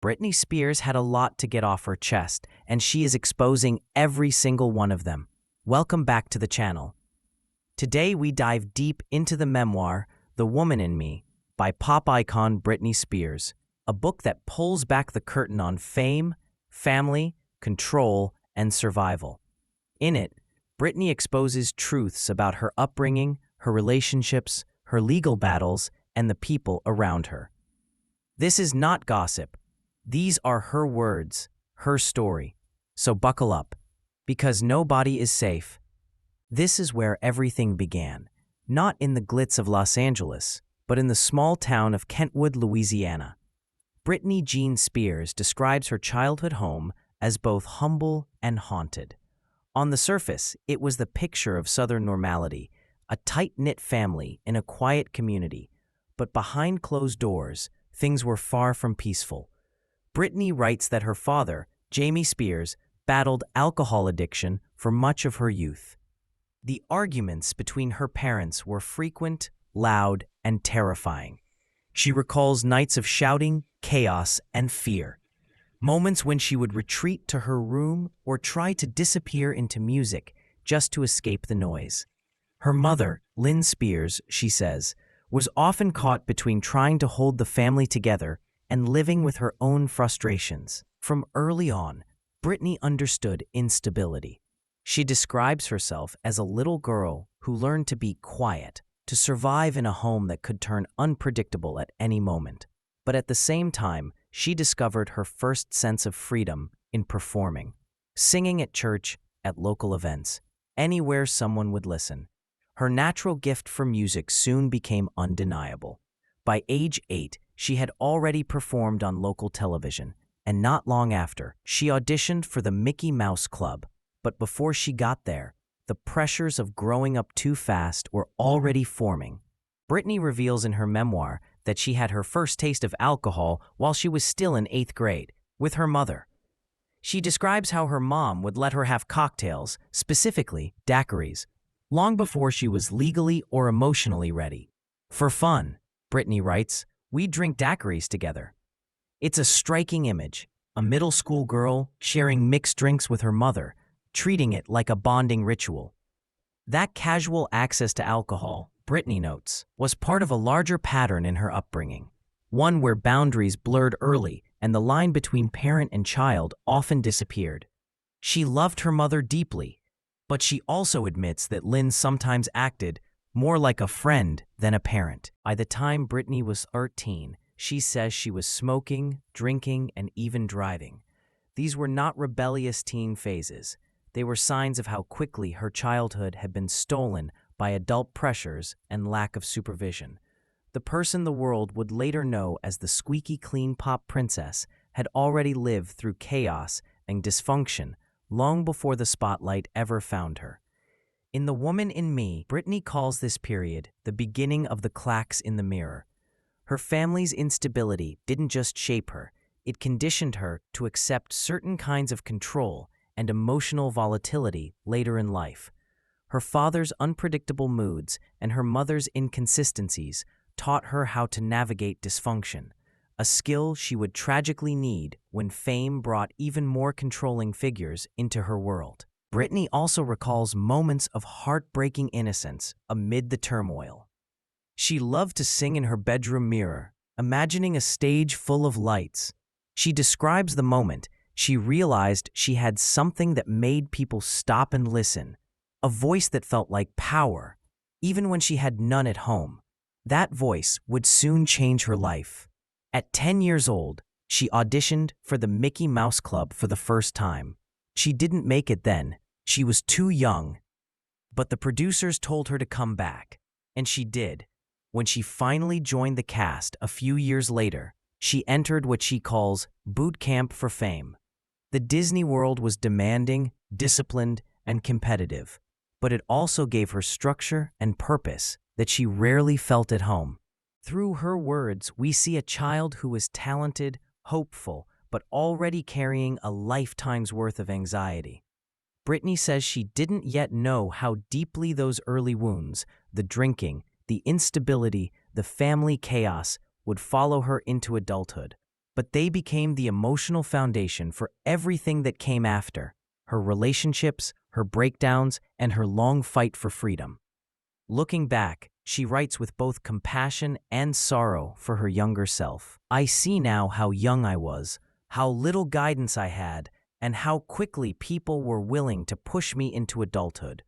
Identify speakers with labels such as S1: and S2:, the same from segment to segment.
S1: Britney Spears had a lot to get off her chest, and she is exposing every single one of them. Welcome back to the channel. Today we dive deep into the memoir, The Woman in Me, by pop icon Britney Spears, a book that pulls back the curtain on fame, family, control, and survival. In it, Britney exposes truths about her upbringing, her relationships, her legal battles, and the people around her. This is not gossip. These are her words, her story. So buckle up, because nobody is safe. This is where everything began, not in the glitz of Los Angeles, but in the small town of Kentwood, Louisiana. Britney Jean Spears describes her childhood home as both humble and haunted. On the surface, it was the picture of Southern normality, a tight-knit family in a quiet community. But behind closed doors, things were far from peaceful. Britney writes that her father, Jamie Spears, battled alcohol addiction for much of her youth. The arguments between her parents were frequent, loud, and terrifying. She recalls nights of shouting, chaos, and fear. Moments when she would retreat to her room or try to disappear into music just to escape the noise. Her mother, Lynn Spears, she says, was often caught between trying to hold the family together and living with her own frustrations. From early on, Britney understood instability. She describes herself as a little girl who learned to be quiet, to survive in a home that could turn unpredictable at any moment. But at the same time, she discovered her first sense of freedom in performing, singing at church, at local events, anywhere someone would listen. Her natural gift for music soon became undeniable. By age 8, she had already performed on local television, and not long after, she auditioned for the Mickey Mouse Club. But before she got there, the pressures of growing up too fast were already forming. Britney reveals in her memoir that she had her first taste of alcohol while she was still in 8th grade, with her mother. She describes how her mom would let her have cocktails, specifically daiquiris, long before she was legally or emotionally ready. For fun, Britney writes, "We drink daiquiris together." It's a striking image, a middle school girl sharing mixed drinks with her mother, treating it like a bonding ritual. That casual access to alcohol, Britney notes, was part of a larger pattern in her upbringing, one where boundaries blurred early and the line between parent and child often disappeared. She loved her mother deeply, but she also admits that Lynn sometimes acted more like a friend than a parent. By the time Britney was 13, she says she was smoking, drinking, and even driving. These were not rebellious teen phases. They were signs of how quickly her childhood had been stolen by adult pressures and lack of supervision. The person the world would later know as the squeaky clean pop princess had already lived through chaos and dysfunction long before the spotlight ever found her. In The Woman in Me, Britney calls this period the beginning of the clacks in the mirror. Her family's instability didn't just shape her, it conditioned her to accept certain kinds of control and emotional volatility later in life. Her father's unpredictable moods and her mother's inconsistencies taught her how to navigate dysfunction, a skill she would tragically need when fame brought even more controlling figures into her world. Britney also recalls moments of heartbreaking innocence amid the turmoil. She loved to sing in her bedroom mirror, imagining a stage full of lights. She describes the moment she realized she had something that made people stop and listen, a voice that felt like power, even when she had none at home. That voice would soon change her life. At 10 years old, she auditioned for the Mickey Mouse Club for the first time. She didn't make it then. She was too young. But the producers told her to come back, and she did. When she finally joined the cast a few years later, she entered what she calls boot camp for fame. The Disney World was demanding, disciplined, and competitive, but it also gave her structure and purpose that she rarely felt at home. Through her words, we see a child who was talented, hopeful, but already carrying a lifetime's worth of anxiety. Britney says she didn't yet know how deeply those early wounds, the drinking, the instability, the family chaos, would follow her into adulthood. but they became the emotional foundation for everything that came after: her relationships, her breakdowns, and her long fight for freedom. Looking back, she writes with both compassion and sorrow for her younger self. "I see now how young I was, how little guidance I had, and how quickly people were willing to push me into adulthood.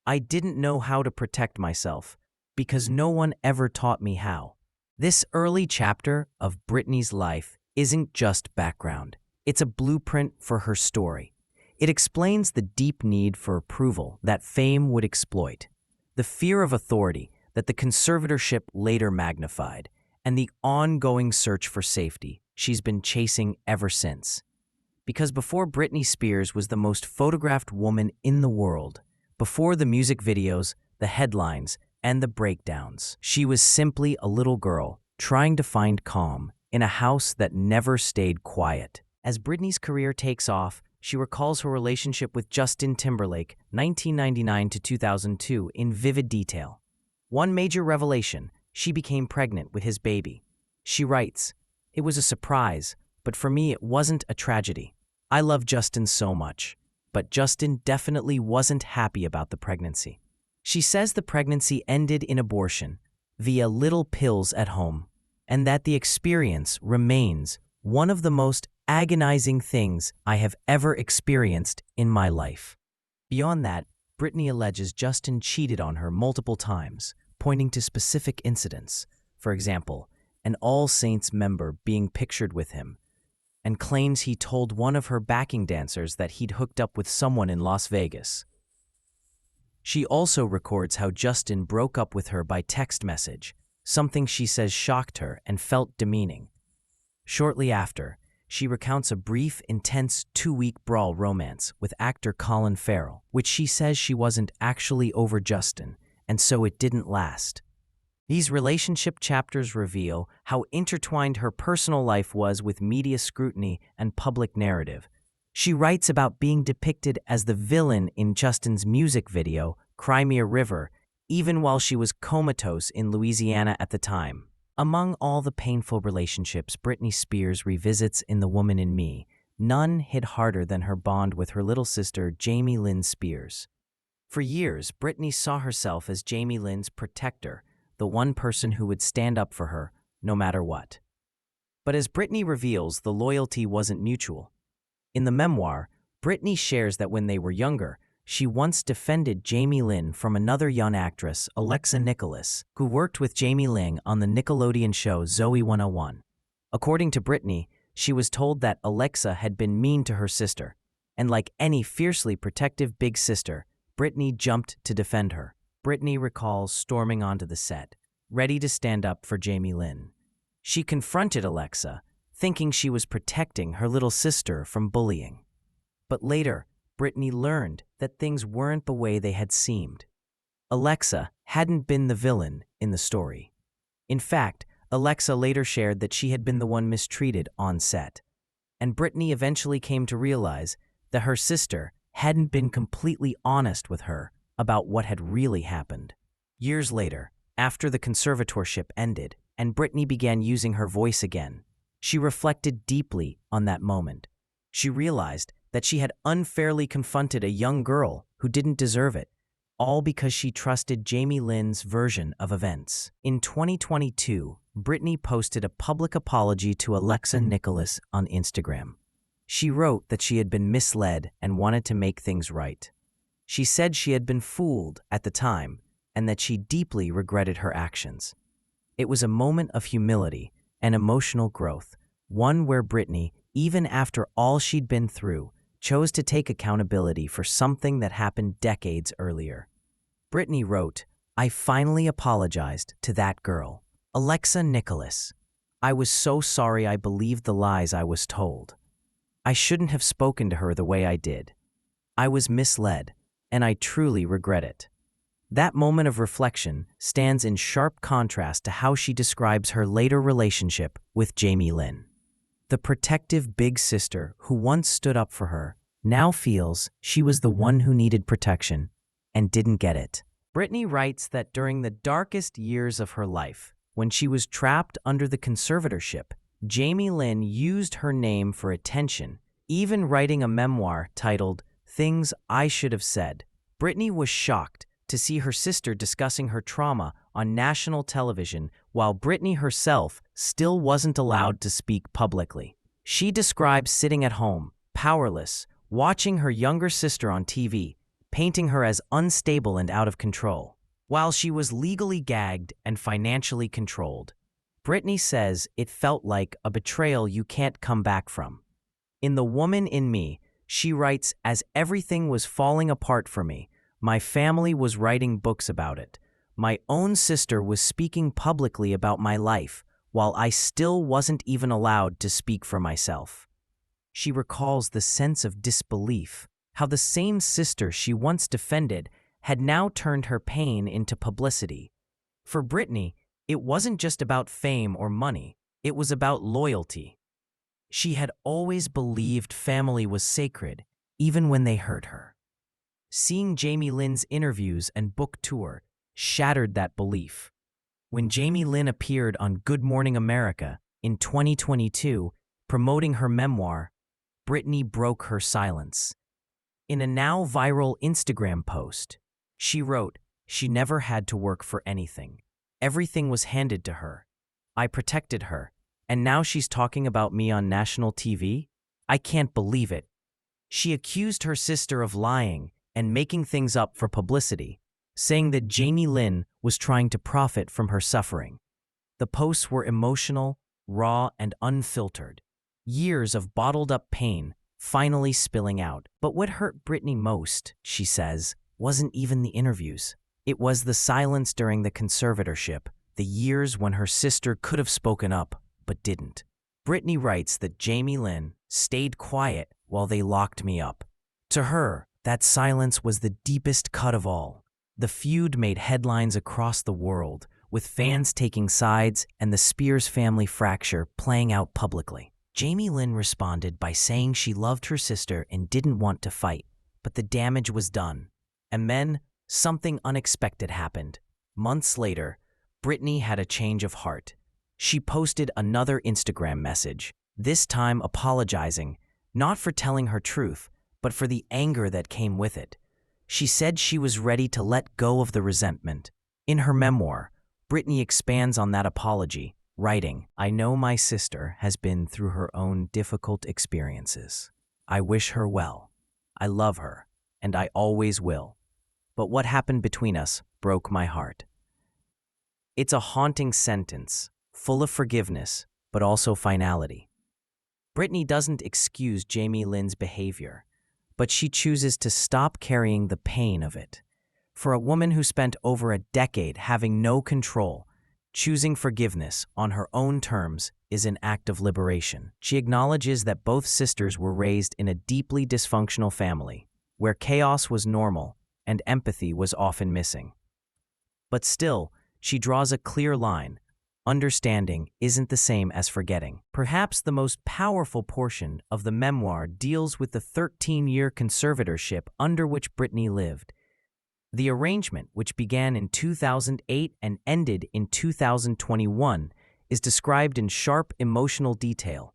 S1: I didn't know how to protect myself, because no one ever taught me how." This early chapter of Britney's life isn't just background. It's a blueprint for her story. It explains the deep need for approval that fame would exploit, the fear of authority that the conservatorship later magnified, and the ongoing search for safety she's been chasing ever since. Because before Britney Spears was the most photographed woman in the world, before the music videos, the headlines, and the breakdowns, she was simply a little girl trying to find calm in a house that never stayed quiet. As Britney's career takes off, she recalls her relationship with Justin Timberlake, 1999 to 2002, in vivid detail. One major revelation: she became pregnant with his baby. She writes, "It was a surprise, but for me it wasn't a tragedy. I love Justin so much, but Justin definitely wasn't happy about the pregnancy." She says the pregnancy ended in abortion via little pills at home, and that the experience remains one of the most agonizing things I have ever experienced in my life. Beyond that, Britney alleges Justin cheated on her multiple times, pointing to specific incidents. For example, an All Saints member being pictured with him, and claims he told one of her backing dancers that he'd hooked up with someone in Las Vegas. She also records how Justin broke up with her by text message, something she says shocked her and felt demeaning. Shortly after, she recounts a brief, intense 2-week brawl romance with actor Colin Farrell, which she says she wasn't actually over Justin, and so it didn't last. These relationship chapters reveal how intertwined her personal life was with media scrutiny and public narrative. She writes about being depicted as the villain in Justin's music video, Cry Me a River, even while she was comatose in Louisiana at the time. Among all the painful relationships Britney Spears revisits in The Woman in Me, none hit harder than her bond with her little sister, Jamie Lynn Spears. For years, Britney saw herself as Jamie Lynn's protector, the one person who would stand up for her, no matter what. But as Britney reveals, the loyalty wasn't mutual. In the memoir, Britney shares that when they were younger, she once defended Jamie Lynn from another young actress, Alexa Nikolas, who worked with Jamie Lynn on the Nickelodeon show Zoey 101. According to Britney, she was told that Alexa had been mean to her sister, and like any fiercely protective big sister, Britney jumped to defend her. Britney recalls storming onto the set, ready to stand up for Jamie Lynn. She confronted Alexa, thinking she was protecting her little sister from bullying. But later, Britney learned that things weren't the way they had seemed. Alexa hadn't been the villain in the story. In fact, Alexa later shared that she had been the one mistreated on set, and Britney eventually came to realize that her sister hadn't been completely honest with her about what had really happened. Years later, after the conservatorship ended and Britney began using her voice again, she reflected deeply on that moment. She realized that she had unfairly confronted a young girl who didn't deserve it, all because she trusted Jamie Lynn's version of events. In 2022, Britney posted a public apology to Alexa Nikolas on Instagram. She wrote that she had been misled and wanted to make things right. She said she had been fooled at the time and that she deeply regretted her actions. It was a moment of humility and emotional growth, one where Britney, even after all she'd been through, chose to take accountability for something that happened decades earlier. Britney wrote, "I finally apologized to that girl, Alexa Nikolas. I was so sorry I believed the lies I was told. I shouldn't have spoken to her the way I did. I was misled, and I truly regret it." That moment of reflection stands in sharp contrast to how she describes her later relationship with Jamie Lynn. The protective big sister who once stood up for her now feels she was the one who needed protection and didn't get it. Britney writes that during the darkest years of her life, when she was trapped under the conservatorship, Jamie Lynn used her name for attention, even writing a memoir titled Things I Should Have Said. Britney was shocked to see her sister discussing her trauma on national television while Britney herself still wasn't allowed to speak publicly. She describes sitting at home, powerless, watching her younger sister on TV, painting her as unstable and out of control. While she was legally gagged and financially controlled, Britney says it felt like a betrayal you can't come back from. In The Woman in Me, she writes, "As everything was falling apart for me, my family was writing books about it. My own sister was speaking publicly about my life, while I still wasn't even allowed to speak for myself." She recalls the sense of disbelief, how the same sister she once defended had now turned her pain into publicity. For Britney, it wasn't just about fame or money, it was about loyalty. She had always believed family was sacred, even when they hurt her. Seeing Jamie Lynn's interviews and book tour shattered that belief. When Jamie Lynn appeared on Good Morning America in 2022, promoting her memoir, Britney broke her silence. In a now viral Instagram post, she wrote, "She never had to work for anything. Everything was handed to her. I protected her, and now she's talking about me on national TV? I can't believe it." She accused her sister of lying and making things up for publicity, saying that Jamie Lynn was trying to profit from her suffering. The posts were emotional, raw, and unfiltered. Years of bottled-up pain finally spilling out. But what hurt Britney most, she says, wasn't even the interviews. It was the silence during the conservatorship, the years when her sister could have spoken up, but didn't. Britney writes that Jamie Lynn stayed quiet while they locked me up. To her, that silence was the deepest cut of all. The feud made headlines across the world, with fans taking sides and the Spears family fracture playing out publicly. Jamie Lynn responded by saying she loved her sister and didn't want to fight, but the damage was done. And then, something unexpected happened. Months later, Britney had a change of heart. She posted another Instagram message, this time apologizing, not for telling her truth, but for the anger that came with it. She said she was ready to let go of the resentment. In her memoir, Britney expands on that apology, writing, "I know my sister has been through her own difficult experiences. I wish her well. I love her, and I always will. But what happened between us broke my heart." It's a haunting sentence, full of forgiveness, but also finality. Britney doesn't excuse Jamie Lynn's behavior, but she chooses to stop carrying the pain of it. For a woman who spent over a decade having no control, choosing forgiveness on her own terms is an act of liberation. She acknowledges that both sisters were raised in a deeply dysfunctional family, where chaos was normal and empathy was often missing. But still, she draws a clear line. Understanding isn't the same as forgetting. Perhaps the most powerful portion of the memoir deals with the 13-year conservatorship under which Britney lived. The arrangement, which began in 2008 and ended in 2021, is described in sharp emotional detail.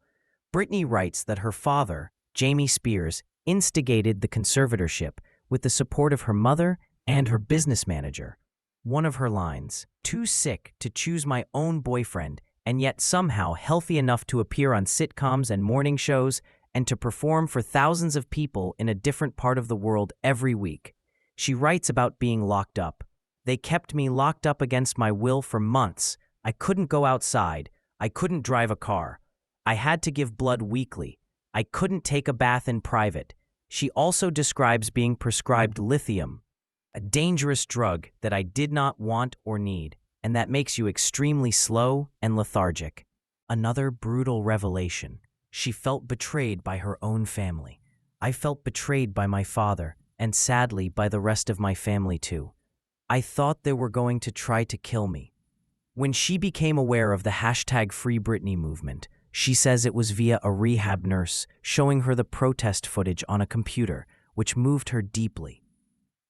S1: Britney writes that her father, Jamie Spears, instigated the conservatorship with the support of her mother and her business manager. One of her lines, "Too sick to choose my own boyfriend, and yet somehow healthy enough to appear on sitcoms and morning shows and to perform for thousands of people in a different part of the world every week." She writes about being locked up. "They kept me locked up against my will for months. I couldn't go outside. I couldn't drive a car. I had to give blood weekly. I couldn't take a bath in private." She also describes being prescribed lithium, a dangerous drug that I did not want or need, and that makes you extremely slow and lethargic. Another brutal revelation. She felt betrayed by her own family. "I felt betrayed by my father, and sadly by the rest of my family too. I thought they were going to try to kill me." When she became aware of the #FreeBritney movement, she says it was via a rehab nurse showing her the protest footage on a computer, which moved her deeply.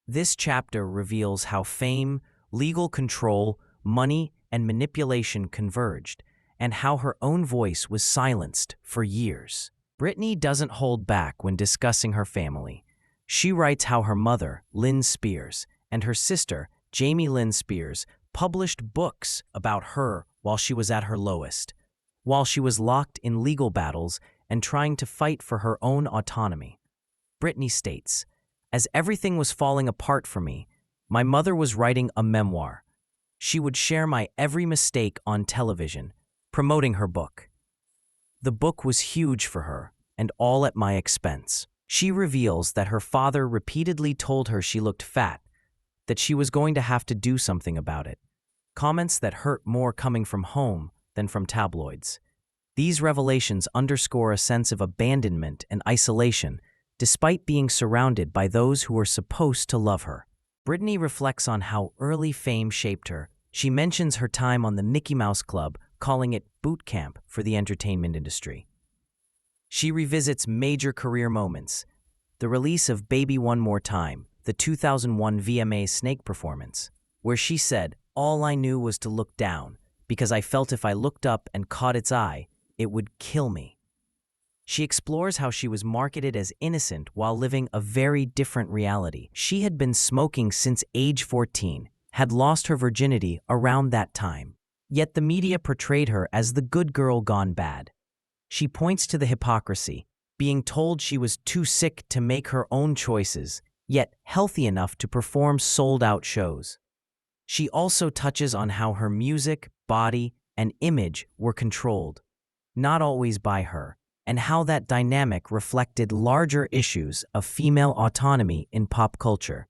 S1: This chapter reveals how fame, legal control, money, and manipulation converged, and how her own voice was silenced for years. Britney doesn't hold back when discussing her family. She writes how her mother, Lynn Spears, and her sister, Jamie Lynn Spears, published books about her while she was at her lowest, while she was locked in legal battles and trying to fight for her own autonomy. Britney states, "As everything was falling apart for me, my mother was writing a memoir. She would share my every mistake on television, promoting her book. The book was huge for her, and all at my expense." She reveals that her father repeatedly told her she looked fat, that she was going to have to do something about it. Comments that hurt more coming from home than from tabloids. These revelations underscore a sense of abandonment and isolation, despite being surrounded by those who were supposed to love her. Britney reflects on how early fame shaped her. She mentions her time on the Mickey Mouse Club, calling it boot camp for the entertainment industry. She revisits major career moments, the release of Baby One More Time, the 2001 VMA Snake performance, where she said, "All I knew was to look down, because I felt if I looked up and caught its eye, it would kill me." She explores how she was marketed as innocent while living a very different reality. She had been smoking since age 14, had lost her virginity around that time. Yet the media portrayed her as the good girl gone bad. She points to the hypocrisy, being told she was too sick to make her own choices, yet healthy enough to perform sold-out shows. She also touches on how her music, body, and image were controlled, not always by her, and how that dynamic reflected larger issues of female autonomy in pop culture.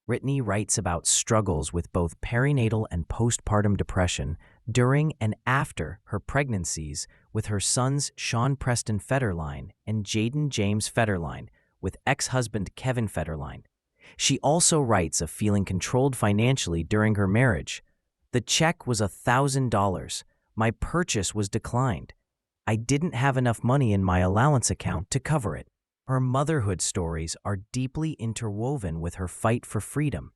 S1: Britney writes about struggles with both perinatal and postpartum depression during and after her pregnancies with her sons Sean Preston Federline and Jaden James Federline, with ex-husband Kevin Federline. She also writes of feeling controlled financially during her marriage. "The check was $1,000. My purchase was declined. I didn't have enough money in my allowance account to cover it." Her motherhood stories are deeply interwoven with her fight for freedom.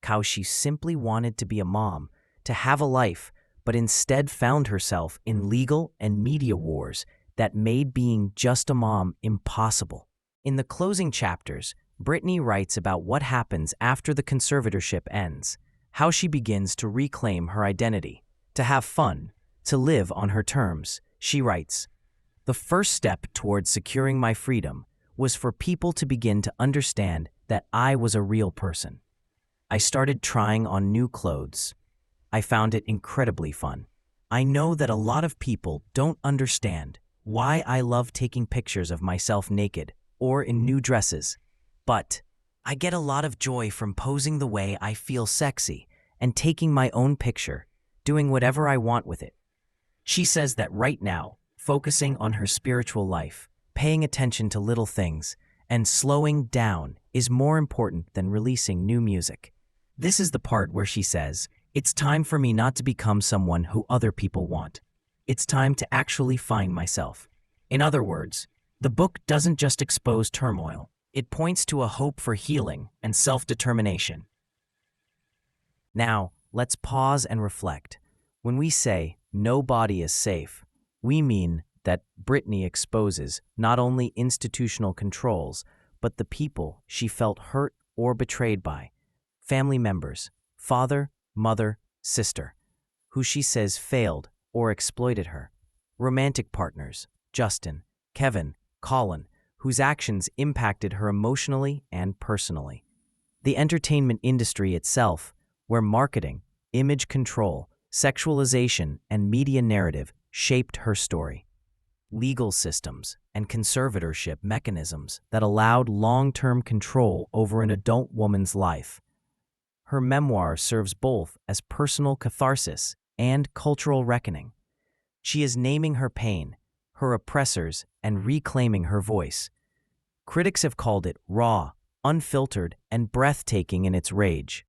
S1: How she simply wanted to be a mom, to have a life, but instead found herself in legal and media wars that made being just a mom impossible. In the closing chapters, Britney writes about what happens after the conservatorship ends, how she begins to reclaim her identity, to have fun, to live on her terms. She writes, "The first step towards securing my freedom was for people to begin to understand that I was a real person. I started trying on new clothes. I found it incredibly fun. I know that a lot of people don't understand why I love taking pictures of myself naked or in new dresses, but I get a lot of joy from posing the way I feel sexy and taking my own picture, doing whatever I want with it." She says that right now, focusing on her spiritual life, paying attention to little things, and slowing down is more important than releasing new music. This is the part where she says, "It's time for me not to become someone who other people want. It's time to actually find myself." In other words, the book doesn't just expose turmoil. It points to a hope for healing and self-determination. Now, let's pause and reflect. When we say, "no body is safe," we mean that Britney exposes not only institutional controls, but the people she felt hurt or betrayed by. Family members, father, mother, sister, who she says failed or exploited her. Romantic partners, Justin, Kevin, Colin, whose actions impacted her emotionally and personally. The entertainment industry itself, where marketing, image control, sexualization, and media narrative shaped her story. Legal systems and conservatorship mechanisms that allowed long-term control over an adult woman's life. Her memoir serves both as personal catharsis and cultural reckoning. She is naming her pain, her oppressors, and reclaiming her voice. Critics have called it raw, unfiltered, and breathtaking in its rage.